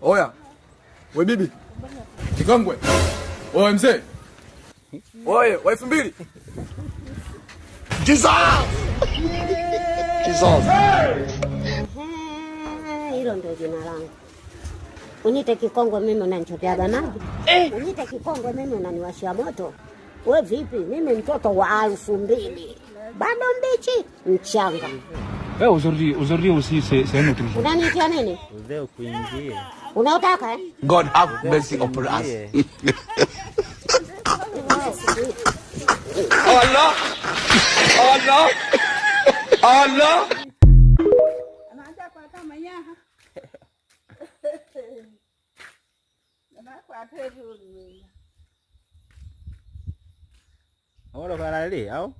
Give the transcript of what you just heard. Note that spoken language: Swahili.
Oya. We bibi. Kikongwe. Oya mzee. Oye, wa 2000. Jesus! Jesus. Hilo ndio jina langu. Unite Kikongwe mimi unanichoteaga maji. Unite Kikongwe mimi unaniwashia moto. We vipi? Mimi mtoto wa 2000. Bado mbichi, mchanga. Aujourd'hui aussi c'est un autre jour. Unanitia nini? Leo kuingia. Unaotaka eh? God have mercy upon us. Allah! Allah! Allah! Anaanza kwa kama nyaha. Kwa tatu. Ahora para ali, au?